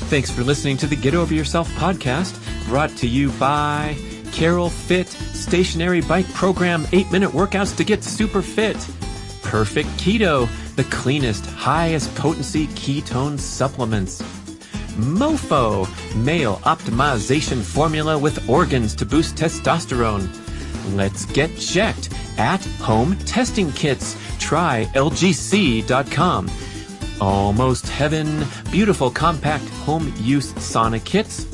Thanks for listening to the Get Over Yourself podcast, brought to you by Carol Fit Stationary Bike Program, 8-minute workouts to get super fit. Perfect Keto, the cleanest, highest potency ketone supplements. Mofo, male optimization formula with organs to boost testosterone. Let's get checked. At home testing kits. Try lgc.com. Almost Heaven, beautiful compact home use sauna kits.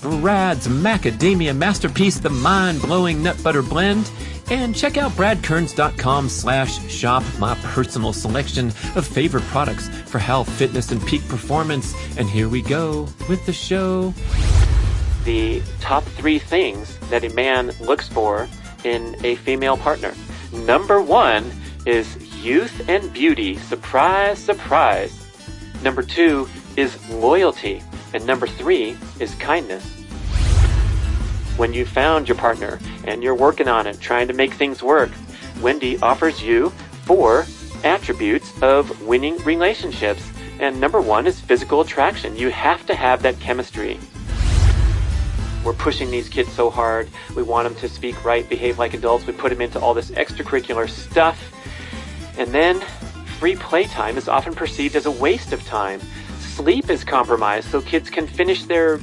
Brad's Macadamia Masterpiece, the mind-blowing nut butter blend. And check out bradkearns.com/shop, my personal selection of favorite products for health, fitness, and peak performance. And here we go with the show. The top 3 things that a man looks for in a female partner. Number 1 is youth and beauty. Surprise, surprise. Number 2 is loyalty. And number 3 is kindness. When you found your partner and you're working on it, trying to make things work, Wendy offers you 4 attributes of winning relationships. And number 1 is physical attraction. You have to have that chemistry. We're pushing these kids so hard. We want them to speak right, behave like adults. We put them into all this extracurricular stuff. And then free playtime is often perceived as a waste of time. Sleep is compromised so kids can finish their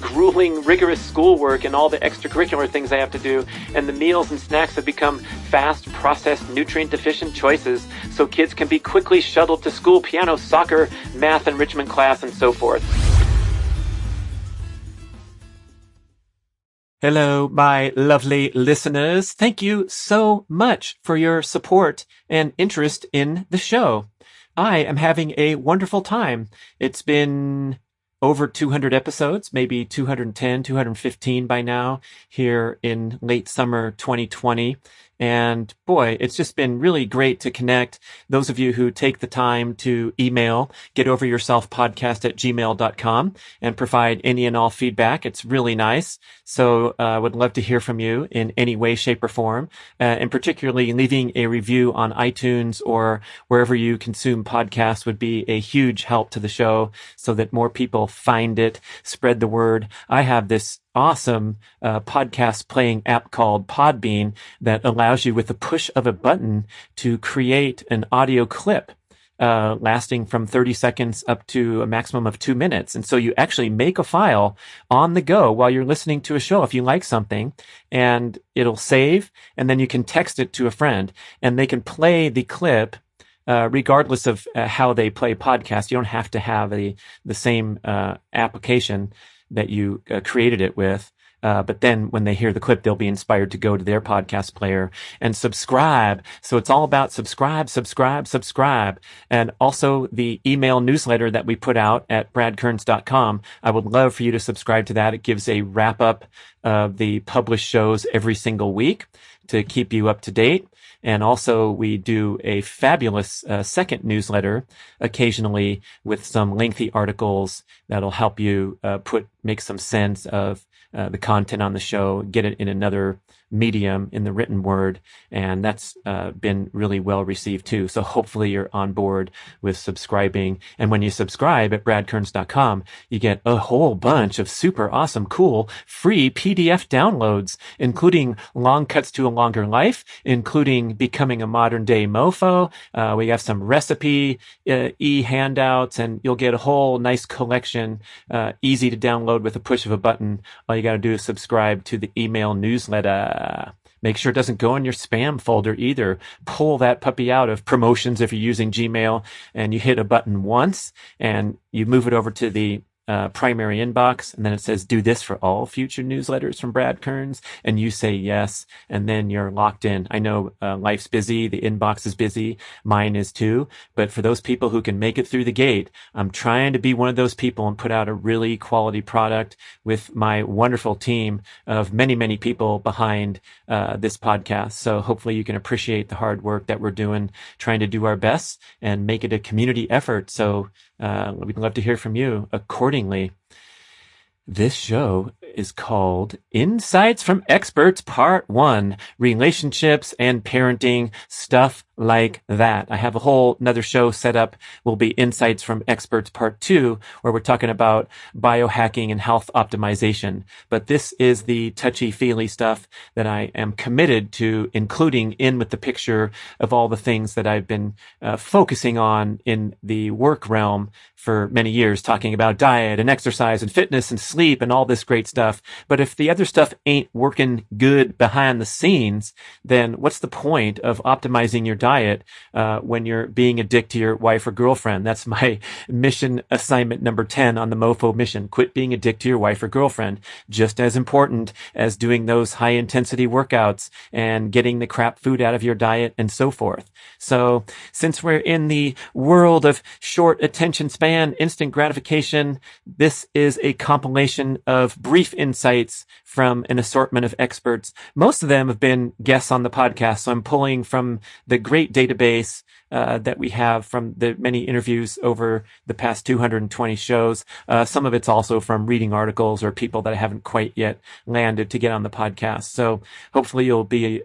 grueling, rigorous schoolwork and all the extracurricular things they have to do. And the meals and snacks have become fast, processed, nutrient-deficient choices so kids can be quickly shuttled to school, piano, soccer, math enrichment class, and so forth. Hello, my lovely listeners. Thank you so much for your support and interest in the show. I am having a wonderful time. It's been over 200 episodes, maybe 210, 215 by now, here in late summer 2020. And boy, it's just been really great to connect. Those of you who take the time to email getoveryourselfpodcast@gmail.com and provide any and all feedback. It's really nice. So I would love to hear from you in any way, shape, or form, and particularly leaving a review on iTunes or wherever you consume podcasts would be a huge help to the show so that more people find it, spread the word. I have this awesome podcast playing app called Podbean that allows you with the push of a button to create an audio clip lasting from 30 seconds up to a maximum of 2 minutes. And so you actually make a file on the go while you're listening to a show if you like something, and it'll save, and then you can text it to a friend and they can play the clip regardless of how they play podcasts. You don't have to have the same application that you created it with. But then when they hear the clip, they'll be inspired to go to their podcast player and subscribe. So it's all about subscribe. And also the email newsletter that we put out at bradkearns.com. I would love for you to subscribe to that. It gives a wrap up of the published shows every single week to keep you up to date. And also we do a fabulous second newsletter occasionally with some lengthy articles that'll help you make some sense of the content on the show, get it in another medium in the written word. And that's been really well received too. So hopefully you're on board with subscribing. And when you subscribe at bradkearns.com, you get a whole bunch of super awesome, cool, free PDF downloads, including Long Cuts to a Longer Life, including Becoming a Modern Day Mofo. We have some recipe e-handouts, and you'll get a whole nice collection, easy to download with a push of a button. All you got to do is subscribe to the email newsletter. Make sure it doesn't go in your spam folder either. Pull that puppy out of promotions if you're using Gmail, and you hit a button once and you move it over to the primary inbox, and then it says, do this for all future newsletters from Brad Kearns, and you say yes, and then you're locked in. I know life's busy, the inbox is busy, mine is too, but for those people who can make it through the gate, I'm trying to be one of those people and put out a really quality product with my wonderful team of many, many people behind this podcast. So hopefully you can appreciate the hard work that we're doing, trying to do our best and make it a community effort. So we'd love to hear from you accordingly. This show is called Insights from Experts Part 1, Relationships and Parenting, stuff like that. I have a whole another show set up, will be Insights from Experts Part 2, where we're talking about biohacking and health optimization. But this is the touchy-feely stuff that I am committed to including in with the picture of all the things that I've been focusing on in the work realm for many years, talking about diet and exercise and fitness and sleep and all this great stuff. But if the other stuff ain't working good behind the scenes, then what's the point of optimizing your diet when you're being a dick to your wife or girlfriend? That's my mission assignment number 10 on the MoFo mission. Quit being a dick to your wife or girlfriend. Just as important as doing those high intensity workouts and getting the crap food out of your diet and so forth. So since we're in the world of short attention span, instant gratification, this is a compilation of brief insights from an assortment of experts. Most of them have been guests on the podcast, so I'm pulling from the great database that we have from the many interviews over the past 220 shows. Some of it's also from reading articles or people that I haven't quite yet landed to get on the podcast. So hopefully you'll be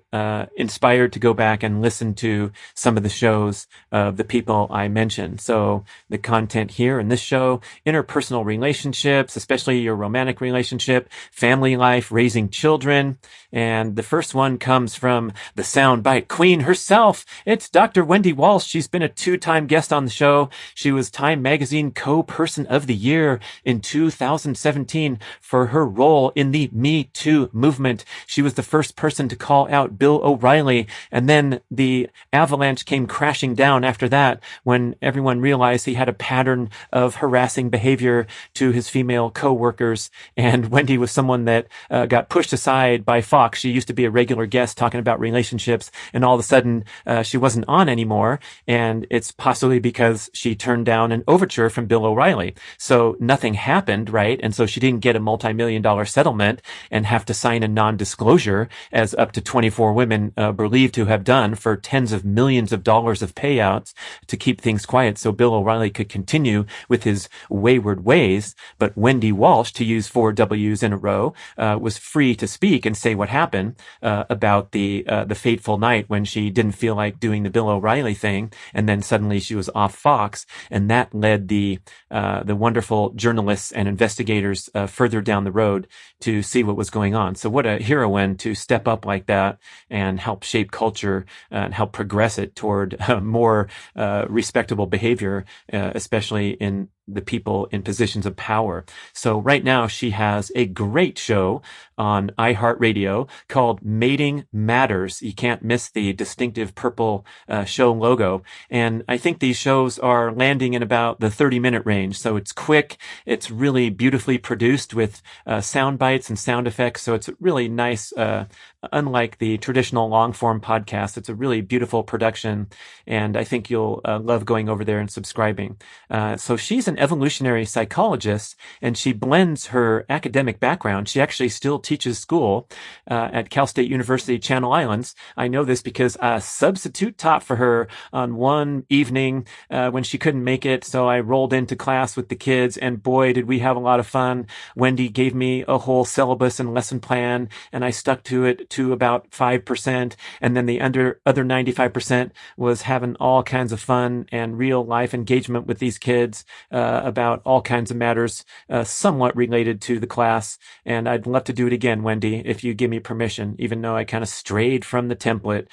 inspired to go back and listen to some of the shows of the people I mentioned. So the content here in this show, interpersonal relationships, especially your romantic relationship, family life, raising children. And the first one comes from the soundbite queen herself. It's Dr. Wendy Walsh. She's been a 2-time guest on the show. She was Time Magazine Co-Person of the Year in 2017 for her role in the Me Too movement. She was the first person to call out Bill O'Reilly, and then the avalanche came crashing down after that when everyone realized he had a pattern of harassing behavior to his female co-workers. And Wendy was someone that got pushed aside by Fox. She used to be a regular guest talking about relationships, and all of a sudden she wasn't on anymore. And it's possibly because she turned down an overture from Bill O'Reilly. So nothing happened, right? And so she didn't get a multi-million-dollar settlement and have to sign a non-disclosure, as up to 24 women believed to have done, for tens of millions of dollars of payouts to keep things quiet so Bill O'Reilly could continue with his wayward ways. But Wendy Walsh, to use 4 W's in a row, was free to speak and say what happened about the fateful night when she didn't feel like doing the Bill O'Reilly thing. And then suddenly she was off Fox, and that led the wonderful journalists and investigators further down the road to see what was going on. So what a heroine to step up like that and help shape culture and help progress it toward more respectable behavior, especially in the people in positions of power. So right now she has a great show on iHeartRadio called Mating Matters. You can't miss the distinctive purple show logo. And I think these shows are landing in about the 30-minute range. So it's quick. It's really beautifully produced with sound bites and sound effects. So it's really nice. Unlike the traditional long-form podcast, it's a really beautiful production. And I think you'll love going over there and subscribing. So she's an evolutionary psychologist, and she blends her academic background. She actually still teaches school at Cal State University, Channel Islands. I know this because a substitute taught for her on one evening when she couldn't make it. So I rolled into class with the kids, and boy, did we have a lot of fun. Wendy gave me a whole syllabus and lesson plan, and I stuck to it to about 5%. And then the other 95% was having all kinds of fun and real life engagement with these kids about all kinds of matters somewhat related to the class. And I'd love to do it again, Wendy, if you give me permission, even though I kind of strayed from the template.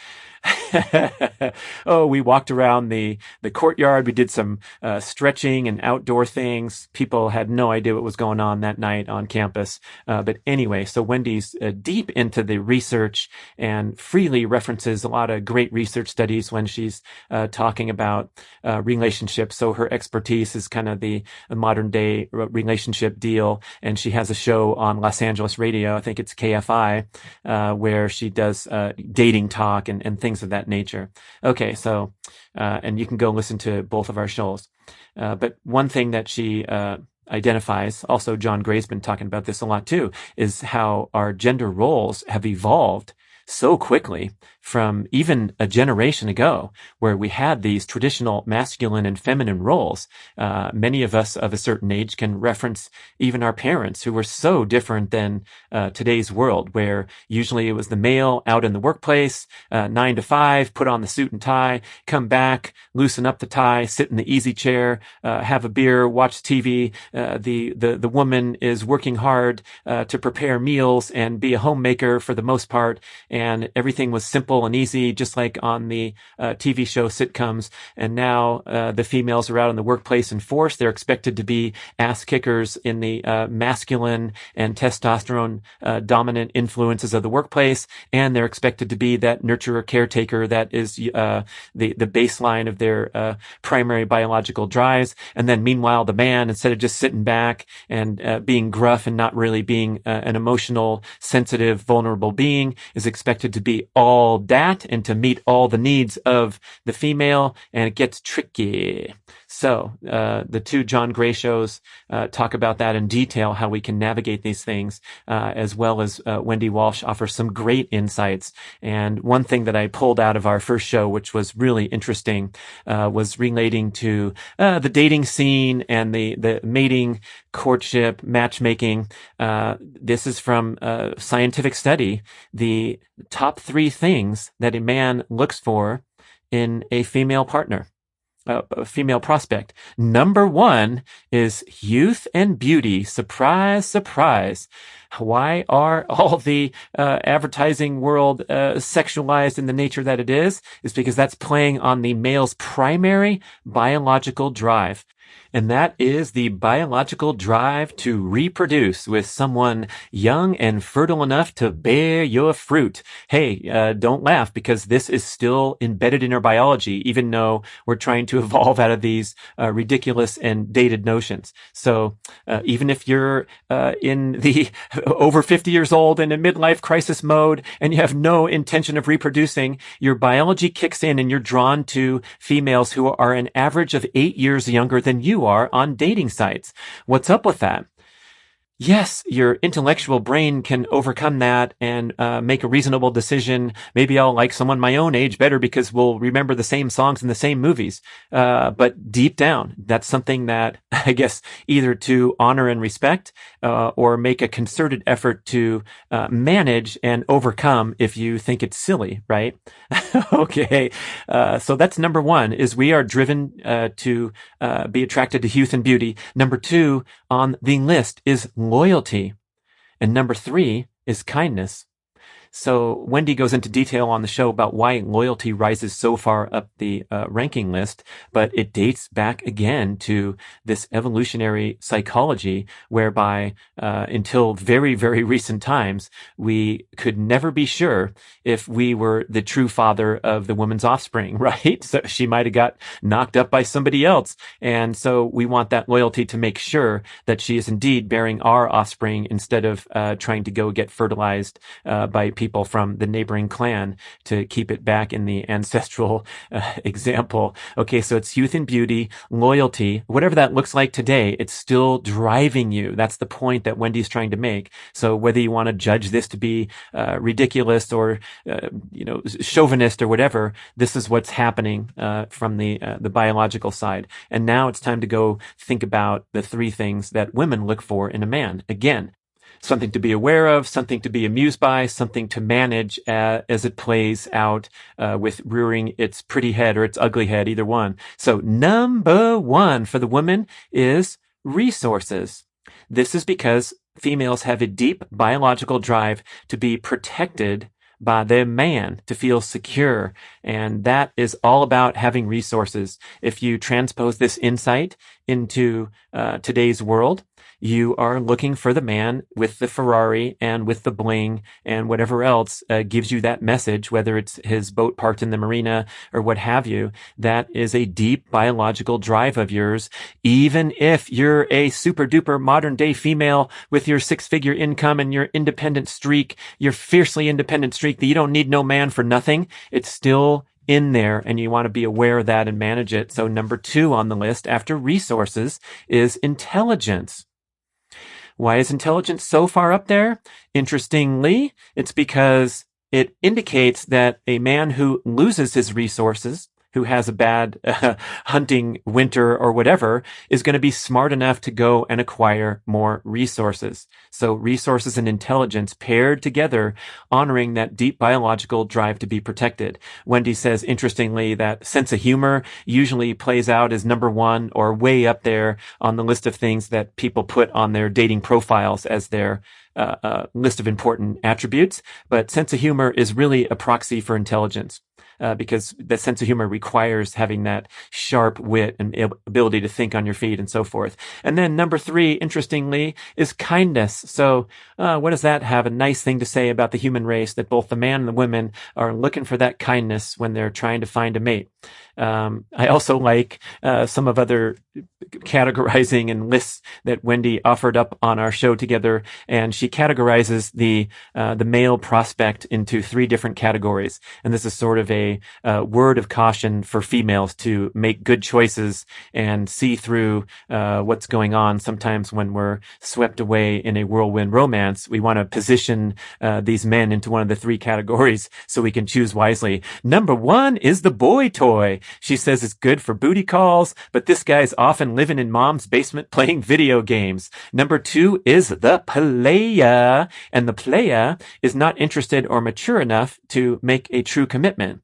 Oh, we walked around the courtyard. We did some stretching and outdoor things. People had no idea what was going on that night on campus. But anyway, so Wendy's deep into the research and freely references a lot of great research studies when she's talking about relationships. So her expertise is kind of the modern day relationship deal. And she has a show on Los Angeles radio, I think it's KFI, where she does dating talk and things of that nature. Okay, so, and you can go listen to both of our shows. But one thing that she identifies, also John Gray's been talking about this a lot too, is how our gender roles have evolved so quickly from even a generation ago where we had these traditional masculine and feminine roles. Many of us of a certain age can reference even our parents who were so different than today's world, where usually it was the male out in the workplace, 9 to 5, put on the suit and tie, come back, loosen up the tie, sit in the easy chair, have a beer, watch TV. The woman is working hard to prepare meals and be a homemaker for the most part, and everything was simple and easy, just like on the TV show sitcoms. And now the females are out in the workplace in force. They're expected to be ass kickers in the masculine and testosterone dominant influences of the workplace, and they're expected to be that nurturer caretaker that is the baseline of their primary biological drives. And then meanwhile, the man, instead of just sitting back and being gruff and not really being an emotional, sensitive, vulnerable being, is expected to be all that and to meet all the needs of the female, and it gets tricky. So the two John Gray shows talk about that in detail, how we can navigate these things, as well as Wendy Walsh offers some great insights. And one thing that I pulled out of our first show, which was really interesting, was relating to the dating scene and the mating, courtship, matchmaking. This is from a scientific study. The top 3 things that a man looks for in a female partner, a female prospect. Number 1 is youth and beauty. Surprise, surprise. Why are all the advertising world sexualized in the nature that it is? Is because that's playing on the male's primary biological drive. And that is the biological drive to reproduce with someone young and fertile enough to bear your fruit. Hey, don't laugh, because this is still embedded in our biology, even though we're trying to evolve out of these ridiculous and dated notions. So even if you're in the over 50 years old in a midlife crisis mode and you have no intention of reproducing, your biology kicks in and you're drawn to females who are an average of 8 years younger than you are on dating sites. What's up with that? Yes, your intellectual brain can overcome that and make a reasonable decision. Maybe I'll like someone my own age better because we'll remember the same songs and the same movies. But deep down, that's something that I guess either to honor and respect or make a concerted effort to manage and overcome if you think it's silly, right? Okay, so that's number 1, is we are driven to be attracted to youth and beauty. Number 2 on the list is loyalty. And number 3 is kindness. So Wendy goes into detail on the show about why loyalty rises so far up the ranking list, but it dates back again to this evolutionary psychology whereby until very, very recent times, we could never be sure if we were the true father of the woman's offspring, right? So she might have got knocked up by somebody else. And so we want that loyalty to make sure that she is indeed bearing our offspring instead of trying to go get fertilized by people from the neighboring clan to keep it back in the ancestral example. Okay, so it's youth and beauty, loyalty, whatever that looks like today, it's still driving you. That's the point that Wendy's trying to make. So whether you want to judge this to be ridiculous or chauvinist or whatever, this is what's happening from the biological side. And now it's time to go think about the 3 things that women look for in a man. Again, something to be aware of, something to be amused by, something to manage as it plays out with rearing its pretty head or its ugly head, either one. So number 1 for the woman is resources. This is because females have a deep biological drive to be protected by their man, to feel secure. And that is all about having resources. If you transpose this insight into today's world, you are looking for the man with the Ferrari and with the bling and whatever else gives you that message, whether it's his boat parked in the marina or what have you. That is a deep biological drive of yours. Even if you're a super duper modern day female with your 6-figure income and your independent streak, your fiercely independent streak that you don't need no man for nothing, it's still in there, and you want to be aware of that and manage it. So number 2 on the list after resources is intelligence. Why is intelligence so far up there? Interestingly, it's because it indicates that a man who loses his resources, who has a bad hunting winter or whatever, is going to be smart enough to go and acquire more resources. So resources and intelligence paired together, honoring that deep biological drive to be protected. Wendy says, interestingly, that sense of humor usually plays out as number one or way up there on the list of things that people put on their dating profiles as their list of important attributes. But sense of humor is really a proxy for intelligence. Because the sense of humor requires having that sharp wit and ability to think on your feet and so forth. And then number 3, interestingly, is kindness. So what does that have? A nice thing to say about the human race, that both the man and the women are looking for that kindness when they're trying to find a mate. I also like some of other categorizing and lists that Wendy offered up on our show together, and she categorizes the male prospect into 3 different categories. And this is sort of a word of caution for females to make good choices and see through what's going on. Sometimes when we're swept away in a whirlwind romance, we want to position these men into one of the 3 categories so we can choose wisely. Number 1 is the boy toy. She says it's good for booty calls, but this guy's often living in mom's basement playing video games. Number 2 is the playa, and the playa is not interested or mature enough to make a true commitment.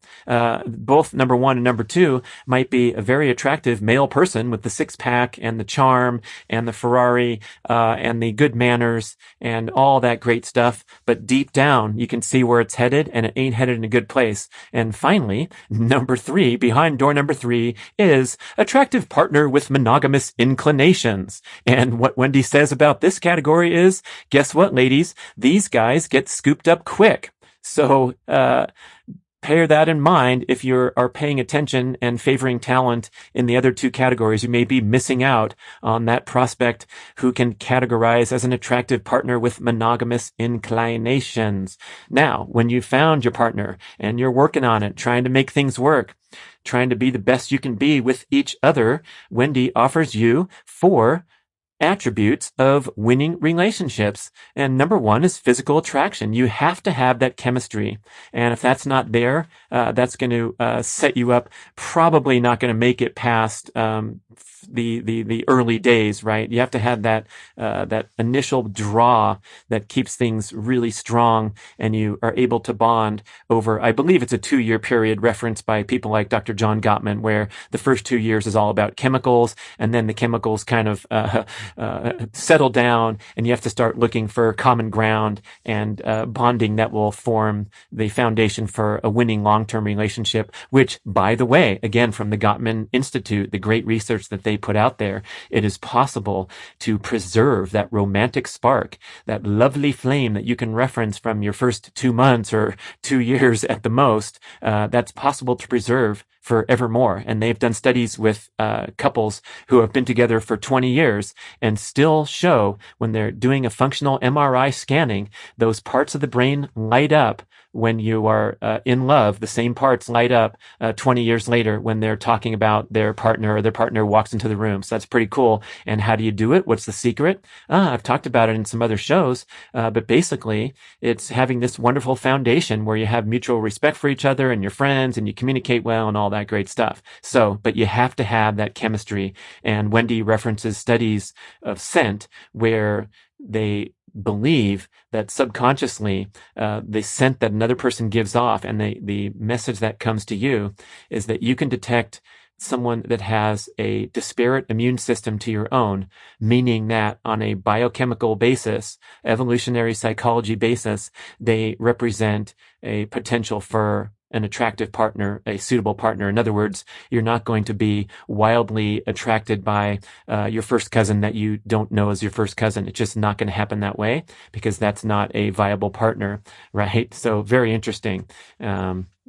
Both number 1 and number 2 might be a very attractive male person with the 6-pack and the charm and the Ferrari and the good manners and all that great stuff, but deep down you can see where it's headed, and it ain't headed in a good place. And finally, number 3, behind door number 3, is attractive partner with monogamous inclinations. And what Wendy says about this category is, guess what, ladies? These guys get scooped up quick. So, bear that in mind. If you are paying attention and favoring talent in the other 2 categories, you may be missing out on that prospect who can categorize as an attractive partner with monogamous inclinations. Now, when you found your partner and you're working on it, trying to make things work, trying to be the best you can be with each other, Wendy offers you 4 attributes of winning relationships. And number 1 is physical attraction. You have to have that chemistry. And if that's not there, that's going to set you up, probably not going to make it past the early days, right? You have to have that initial draw that keeps things really strong, and you are able to bond over, I believe it's a 2-year period referenced by people like Dr. John Gottman, where the first 2 years is all about chemicals, and then the chemicals kind of settle down, and you have to start looking for common ground and bonding that will form the foundation for a winning long-term relationship, which, by the way, again, from the Gottman Institute, the great research that they put out there, it is possible to preserve that romantic spark, that lovely flame that you can reference from your first 2 months or 2 years at the most. That's possible to preserve forevermore. And they've done studies with couples who have been together for 20 years and still show, when they're doing a functional MRI scanning, those parts of the brain light up when you are in love. The same parts light up 20 years later when they're talking about their partner, or their partner walks into the room. So that's pretty cool. And how do you do it? What's the secret? I've talked about it in some other shows, but basically it's having this wonderful foundation where you have mutual respect for each other and your friends, and you communicate well and all that great stuff. So, but you have to have that chemistry. And Wendy references studies of scent where they believe that subconsciously the scent that another person gives off and the message that comes to you is that you can detect someone that has a disparate immune system to your own, meaning that on a biochemical basis, evolutionary psychology basis, they represent a potential for an attractive partner, a suitable partner. In other words, you're not going to be wildly attracted by your first cousin that you don't know as your first cousin. It's just not going to happen that way, because that's not a viable partner, right? So very interesting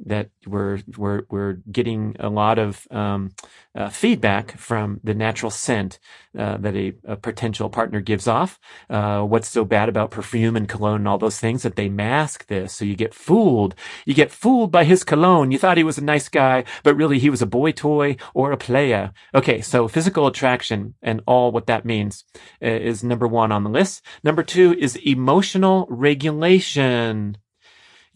that we're getting a lot of feedback from the natural scent that a potential partner gives off. What's so bad about perfume and cologne and all those things? That they mask this, so you get fooled. You get fooled by his cologne. You thought he was a nice guy, but really he was a boy toy or a playa. Okay, so physical attraction and all what that means is number 1 on the list. Number 2 is emotional regulation.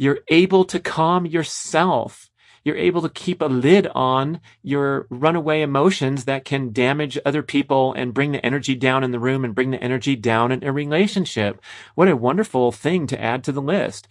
You're able to calm yourself. You're able to keep a lid on your runaway emotions that can damage other people and bring the energy down in the room and bring the energy down in a relationship. What a wonderful thing to add to the list.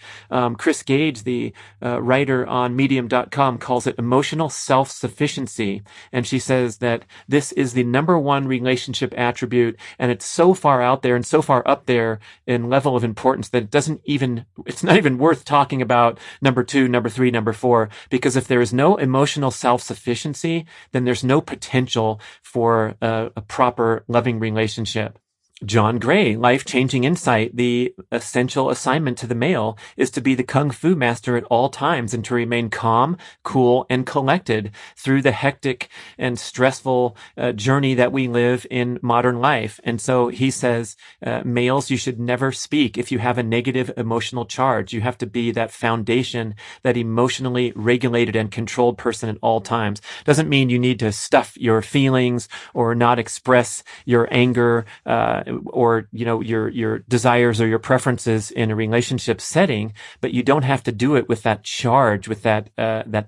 Chris Gage, the writer on medium.com, calls it emotional self-sufficiency. And she says that this is the number one relationship attribute, and it's so far out there and so far up there in level of importance that it's not even worth talking about number 2, number 3, number 4, because if there is no emotional self-sufficiency, then there's no potential for a proper loving relationship. John Gray, life-changing insight. The essential assignment to the male is to be the kung fu master at all times and to remain calm, cool, and collected through the hectic and stressful journey that we live in modern life. And so he says, males, you should never speak if you have a negative emotional charge. You have to be that foundation, that emotionally regulated and controlled person at all times. Doesn't mean you need to stuff your feelings or not express your anger, or your desires or your preferences in a relationship setting, but you don't have to do it with that charge, with that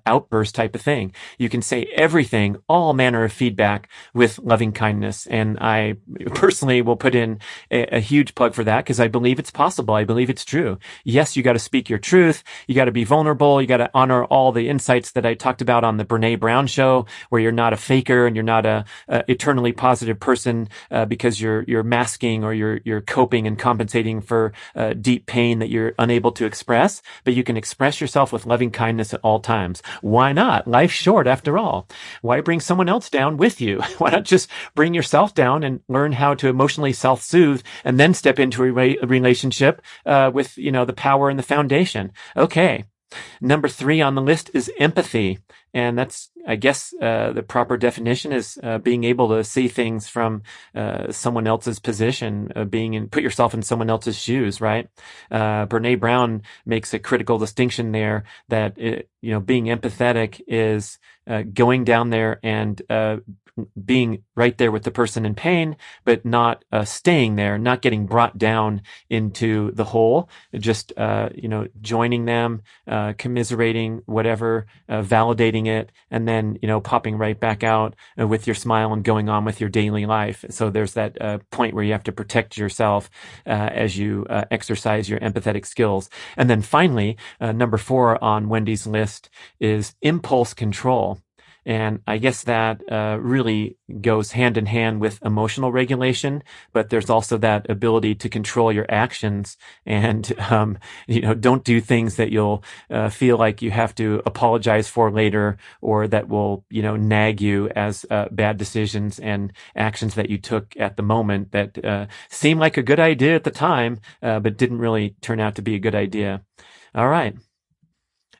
outburst type of thing. You can say everything, all manner of feedback with loving kindness. And I personally will put in a huge plug for that because I believe it's possible. I believe it's true. Yes, you got to speak your truth. You got to be vulnerable. You got to honor all the insights that I talked about on the Brene Brown show, where you're not a faker and you're not a eternally positive person because you're masking or you're coping and compensating for deep pain that you're unable to express, but you can express yourself with loving kindness at all times. Why not? Life's short after all. Why bring someone else down with you? Why not just bring yourself down and learn how to emotionally self-soothe and then step into a relationship with, the power and the foundation? Okay. Number 3 on the list is empathy. And that's, I guess, the proper definition is being able to see things from someone else's position, put yourself in someone else's shoes, right? Brene Brown makes a critical distinction there that, being empathetic is going down there and being right there with the person in pain, but not staying there, not getting brought down into the hole, just, joining them, commiserating, whatever, validating it, and then, popping right back out with your smile and going on with your daily life. So there's that point where you have to protect yourself as you exercise your empathetic skills. And then finally, number 4 on Wendy's list is impulse control. And I guess that really goes hand in hand with emotional regulation, but there's also that ability to control your actions and, don't do things that you'll feel like you have to apologize for later, or that will, nag you as bad decisions and actions that you took at the moment that seemed like a good idea at the time, but didn't really turn out to be a good idea. All right.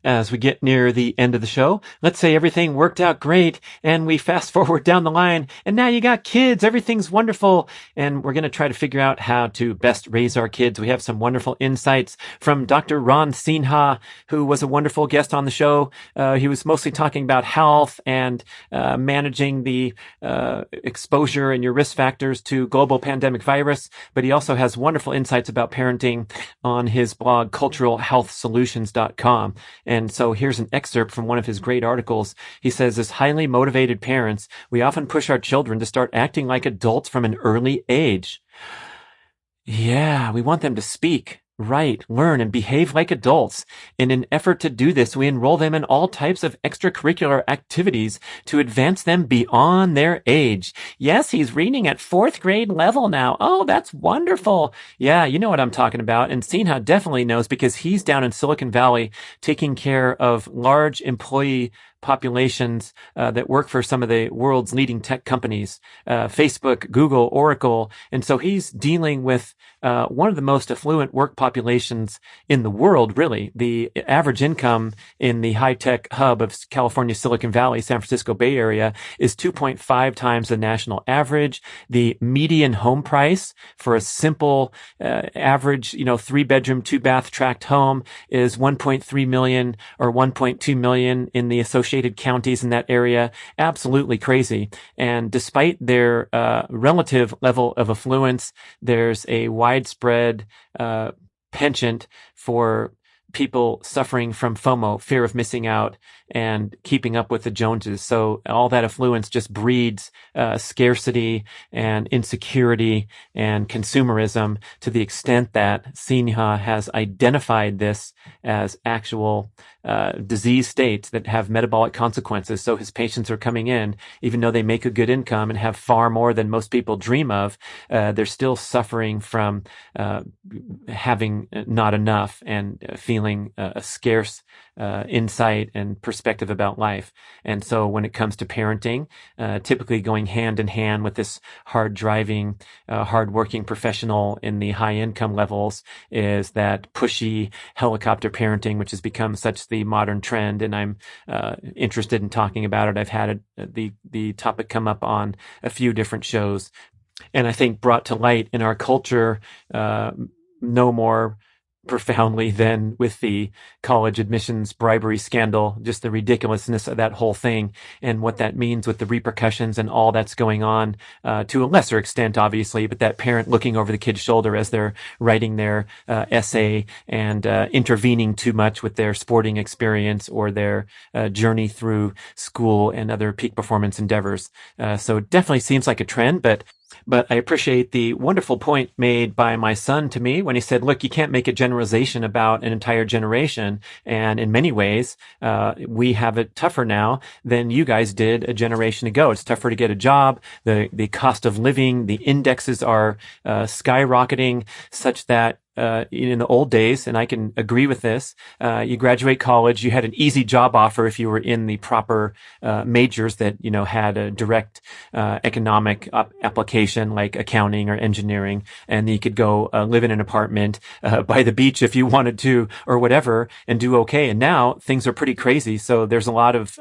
As we get near the end of the show, let's say everything worked out great and we fast forward down the line and now you got kids, everything's wonderful, and we're going to try to figure out how to best raise our kids. We have some wonderful insights from Dr. Ron Sinha, who was a wonderful guest on the show. He was mostly talking about health and managing the exposure and your risk factors to global pandemic virus, but he also has wonderful insights about parenting on his blog, culturalhealthsolutions.com. And so here's an excerpt from one of his great articles. He says, as highly motivated parents, we often push our children to start acting like adults from an early age. Yeah, we want them to speak, write, learn, and behave like adults. In an effort to do this, we enroll them in all types of extracurricular activities to advance them beyond their age. Yes, he's reading at 4th grade level now. Oh, that's wonderful. Yeah, you know what I'm talking about. And Sinha definitely knows because he's down in Silicon Valley taking care of large employee populations that work for some of the world's leading tech companies, Facebook, Google, Oracle. And so he's dealing with one of the most affluent work populations in the world, really. The average income in the high-tech hub of California, Silicon Valley, San Francisco Bay Area is 2.5 times the national average. The median home price for a simple average, 3-bedroom, 2-bath tract home is 1.3 million or 1.2 million in the associated counties in that area. Absolutely crazy. And despite their relative level of affluence, there's a widespread penchant for people suffering from FOMO, fear of missing out, and keeping up with the Joneses. So all that affluence just breeds scarcity and insecurity and consumerism to the extent that Sinha has identified this as actual disease states that have metabolic consequences. So his patients are coming in, even though they make a good income and have far more than most people dream of, they're still suffering from having not enough and feeling a scarce insight and perspective about life. And so when it comes to parenting, typically going hand in hand with this hard-driving, hard-working professional in the high income levels is that pushy helicopter parenting, which has become such the modern trend. And I'm interested in talking about it. I've had the topic come up on a few different shows, and I think brought to light in our culture no more profoundly than with the college admissions bribery scandal, just the ridiculousness of that whole thing and what that means with the repercussions and all that's going on, to a lesser extent, obviously, but that parent looking over the kid's shoulder as they're writing their essay and intervening too much with their sporting experience or their journey through school and other peak performance endeavors. So it definitely seems like a trend, but I appreciate the wonderful point made by my son to me when he said, look, you can't make a generalization about an entire generation. And in many ways, we have it tougher now than you guys did a generation ago. It's tougher to get a job. The cost of living, the indexes are skyrocketing such that in the old days, and I can agree with this, you graduate college, you had an easy job offer if you were in the proper majors that, had a direct economic application like accounting or engineering, and you could go live in an apartment by the beach if you wanted to or whatever and do okay. And now things are pretty crazy. So there's a lot of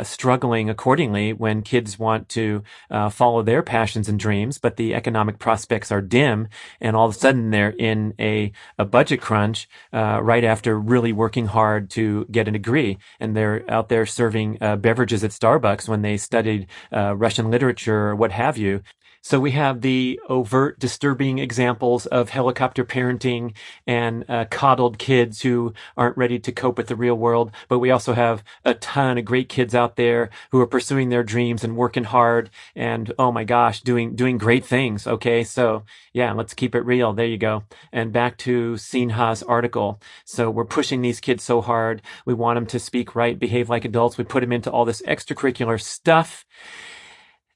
struggling accordingly when kids want to follow their passions and dreams, but the economic prospects are dim, and all of a sudden they're in a budget crunch right after really working hard to get a degree, and they're out there serving beverages at Starbucks when they studied Russian literature or what have you. So we have the overt, disturbing examples of helicopter parenting and coddled kids who aren't ready to cope with the real world. But we also have a ton of great kids out there who are pursuing their dreams and working hard and, oh my gosh, doing great things. Okay, so yeah, let's keep it real. There you go. And back to Sinha's article. So we're pushing these kids so hard. We want them to speak right, behave like adults. We put them into all this extracurricular stuff.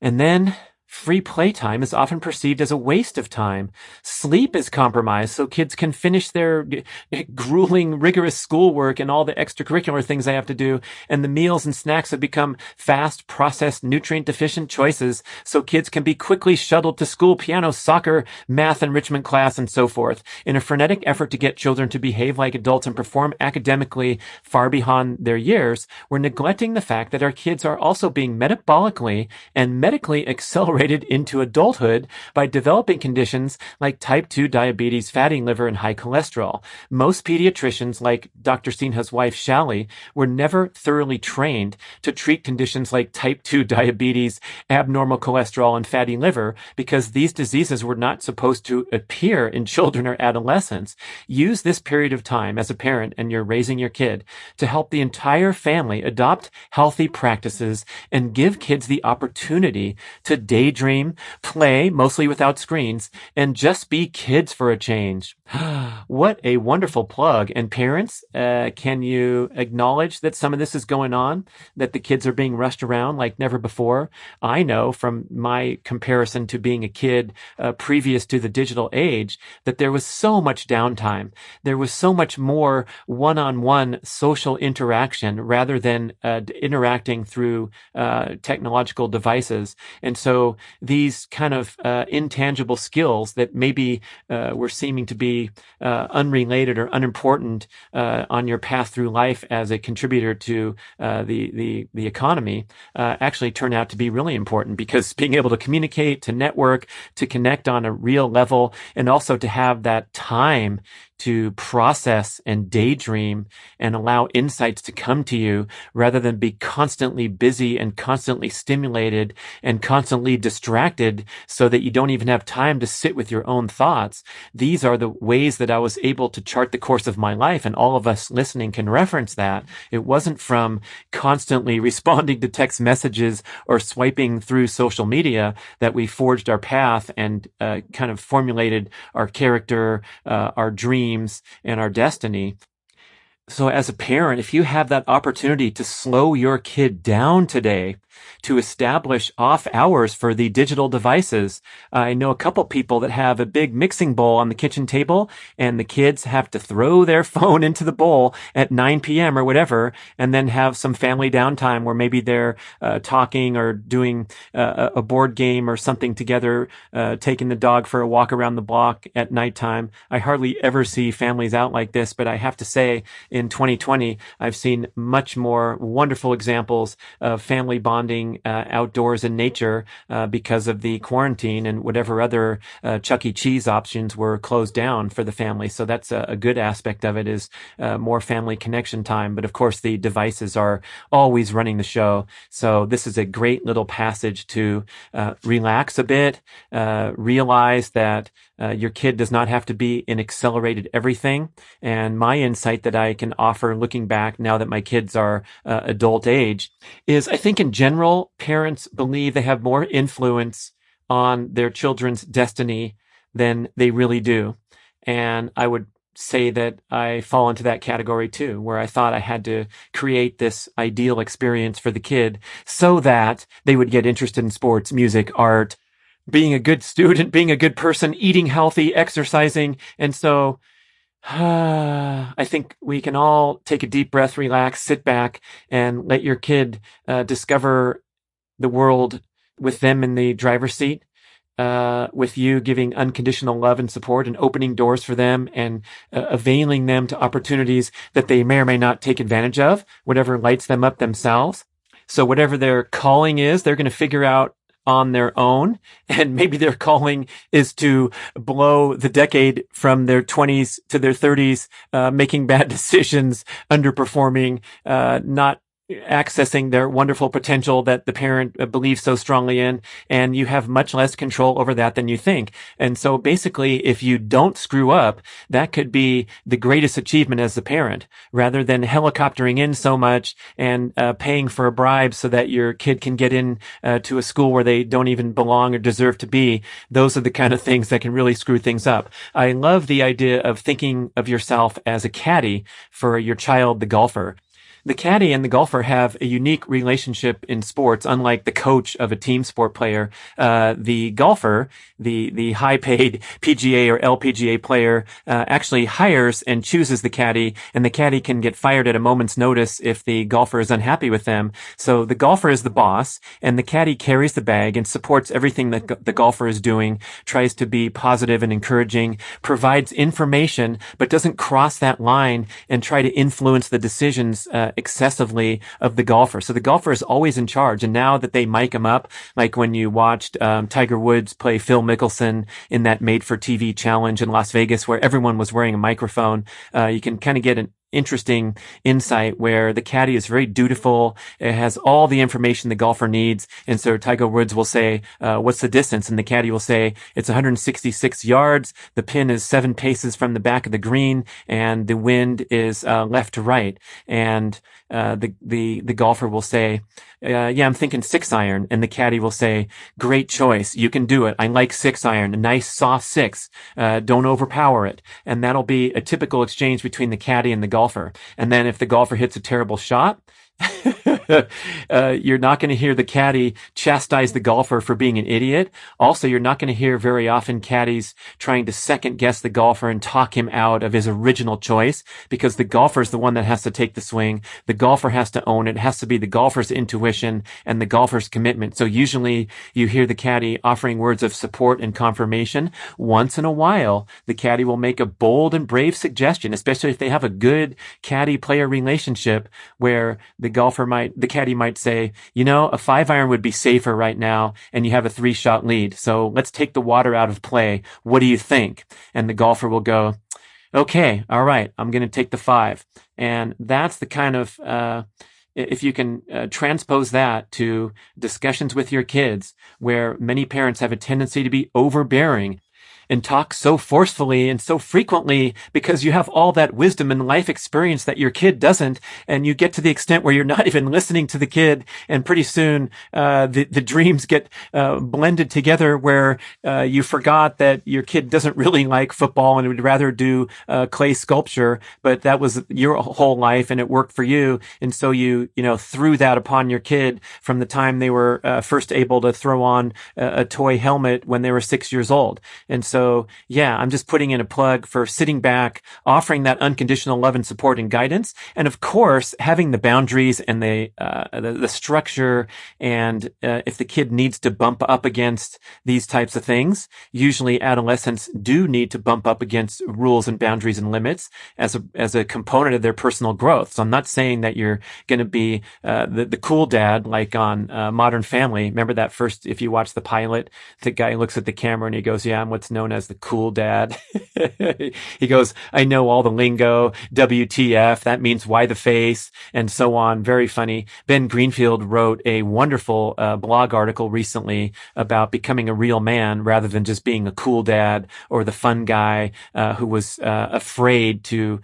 And then free playtime is often perceived as a waste of time. Sleep is compromised so kids can finish their grueling, rigorous schoolwork and all the extracurricular things they have to do. And the meals and snacks have become fast, processed, nutrient-deficient choices so kids can be quickly shuttled to school, piano, soccer, math enrichment class, and so forth. In a frenetic effort to get children to behave like adults and perform academically far beyond their years, we're neglecting the fact that our kids are also being metabolically and medically accelerated into adulthood by developing conditions like type 2 diabetes, fatty liver, and high cholesterol. Most pediatricians, like Dr. Sinha's wife, Shally, were never thoroughly trained to treat conditions like type 2 diabetes, abnormal cholesterol, and fatty liver because these diseases were not supposed to appear in children or adolescents. Use this period of time as a parent and you're raising your kid to help the entire family adopt healthy practices and give kids the opportunity to daydream, play, mostly without screens, and just be kids for a change. What a wonderful plug. And parents, can you acknowledge that some of this is going on, that the kids are being rushed around like never before? I know from my comparison to being a kid previous to the digital age that there was so much downtime. There was so much more one-on-one social interaction rather than interacting through technological devices. And so these kind of intangible skills that maybe were seeming to be unrelated or unimportant on your path through life as a contributor to the economy actually turn out to be really important, because being able to communicate, to network, to connect on a real level, and also to have that time to process and daydream and allow insights to come to you rather than be constantly busy and constantly stimulated and constantly distracted so that you don't even have time to sit with your own thoughts. These are the ways that I was able to chart the course of my life, and all of us listening can reference that. It wasn't from constantly responding to text messages or swiping through social media that we forged our path and kind of formulated our character, our dreams, and our destiny. So as a parent, if you have that opportunity to slow your kid down today, to establish off hours for the digital devices. I know a couple people that have a big mixing bowl on the kitchen table, and the kids have to throw their phone into the bowl at 9 p.m. or whatever, and then have some family downtime where maybe they're talking or doing a board game or something together, taking the dog for a walk around the block at nighttime. I hardly ever see families out like this, but I have to say, in 2020, I've seen much more wonderful examples of family bonding outdoors in nature because of the quarantine and whatever other Chuck E. Cheese options were closed down for the family. So that's a good aspect of it, is more family connection time. But of course, the devices are always running the show. So this is a great little passage to relax a bit, realize that your kid does not have to be in accelerated everything. And my insight that I can offer looking back now that my kids are adult age is, I think in general, parents believe they have more influence on their children's destiny than they really do. And I would say that I fall into that category too, where I thought I had to create this ideal experience for the kid so that they would get interested in sports, music, art, being a good student, being a good person, eating healthy, exercising. And so I think we can all take a deep breath, relax, sit back, and let your kid discover the world with them in the driver's seat, with you giving unconditional love and support and opening doors for them and availing them to opportunities that they may or may not take advantage of, whatever lights them up themselves. So whatever their calling is, they're going to figure out on their own. And maybe their calling is to blow the decade from their 20s to their 30s, making bad decisions, underperforming, not accessing their wonderful potential that the parent believes so strongly in, and you have much less control over that than you think. And so basically, if you don't screw up, that could be the greatest achievement as a parent, rather than helicoptering in so much and paying for a bribe so that your kid can get in to a school where they don't even belong or deserve to be. Those are the kind of things that can really screw things up. I love the idea of thinking of yourself as a caddy for your child, the golfer. The caddy and the golfer have a unique relationship in sports, unlike the coach of a team sport player. The golfer, the high-paid PGA or LPGA player, actually hires and chooses the caddy, and the caddy can get fired at a moment's notice if the golfer is unhappy with them. So the golfer is the boss, and the caddy carries the bag and supports everything that the golfer is doing, tries to be positive and encouraging, provides information, but doesn't cross that line and try to influence the decisions excessively of the golfer. So the golfer is always in charge. And now that they mic him up, like when you watched Tiger Woods play Phil Mickelson in that made-for-TV challenge in Las Vegas, where everyone was wearing a microphone, you can kind of get an interesting insight where the caddy is very dutiful. It has all the information the golfer needs. And so Tiger Woods will say, what's the distance? And the caddy will say, it's 166 yards. The pin is 7 paces from the back of the green, and the wind is left to right. And the golfer will say, yeah, I'm thinking 6-iron. And the caddy will say, great choice. You can do it. I like 6-iron. A nice soft 6. Don't overpower it. And that'll be a typical exchange between the caddy and the golfer. And then if the golfer hits a terrible shot, you're not going to hear the caddy chastise the golfer for being an idiot. Also, you're not going to hear very often caddies trying to second guess the golfer and talk him out of his original choice, because the golfer is the one that has to take the swing. The golfer has to own it. It has to be the golfer's intuition and the golfer's commitment. So usually you hear the caddy offering words of support and confirmation. Once in a while, the caddy will make a bold and brave suggestion, especially if they have a good caddy-player relationship, where the caddy might say, you know, a 5-iron would be safer right now, and you have a 3-shot lead. So let's take the water out of play. What do you think? And the golfer will go, okay, all right, I'm going to take the 5. And that's the kind of if you can transpose that to discussions with your kids, where many parents have a tendency to be overbearing and talk so forcefully and so frequently because you have all that wisdom and life experience that your kid doesn't, and you get to the extent where you're not even listening to the kid, and pretty soon the dreams get blended together where you forgot that your kid doesn't really like football and would rather do clay sculpture, but that was your whole life and it worked for you, and so you threw that upon your kid from the time they were first able to throw on a toy helmet when they were 6 years old. And so, yeah, I'm just putting in a plug for sitting back, offering that unconditional love and support and guidance. And of course, having the boundaries and the structure. And if the kid needs to bump up against these types of things, usually adolescents do need to bump up against rules and boundaries and limits as a component of their personal growth. So I'm not saying that you're going to be the cool dad like on Modern Family. Remember that first, if you watch the pilot, the guy looks at the camera and he goes, yeah, I'm what's known as the cool dad. He goes, I know all the lingo, WTF, that means why the face, and so on. Very funny. Ben Greenfield wrote a wonderful blog article recently about becoming a real man rather than just being a cool dad or the fun guy who was afraid to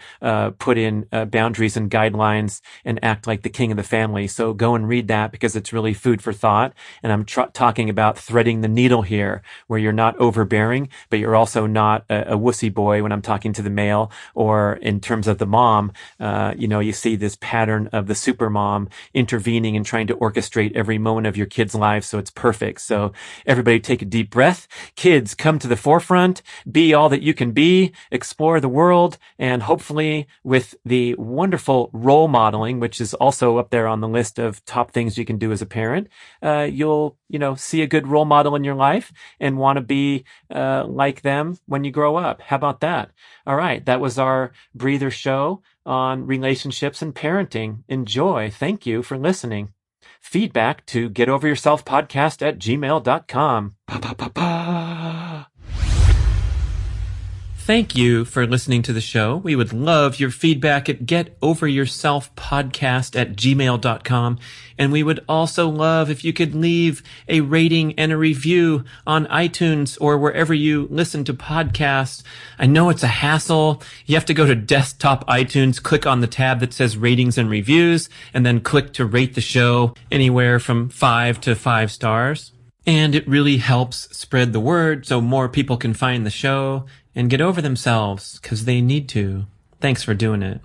put in boundaries and guidelines and act like the king of the family. So go and read that because it's really food for thought. And I'm talking about threading the needle here, where you're not overbearing, but you're also not a wussy boy when I'm talking to the male. Or in terms of the mom, you see this pattern of the super mom intervening and trying to orchestrate every moment of your kid's life so it's perfect. So everybody take a deep breath. Kids, come to the forefront, be all that you can be, explore the world, and hopefully with the wonderful role modeling, which is also up there on the list of top things you can do as a parent, you'll see a good role model in your life and want to be like them when you grow up. How about that? All right. That was our breather show on relationships and parenting. Enjoy. Thank you for listening. Feedback to getoveryourselfpodcast@gmail.com. Thank you for listening to the show. We would love your feedback at getoveryourselfpodcast@gmail.com. And we would also love if you could leave a rating and a review on iTunes or wherever you listen to podcasts. I know it's a hassle. You have to go to desktop iTunes, click on the tab that says ratings and reviews, and then click to rate the show anywhere from 5 to 5 stars. And it really helps spread the word so more people can find the show and get over themselves, because they need to. Thanks for doing it.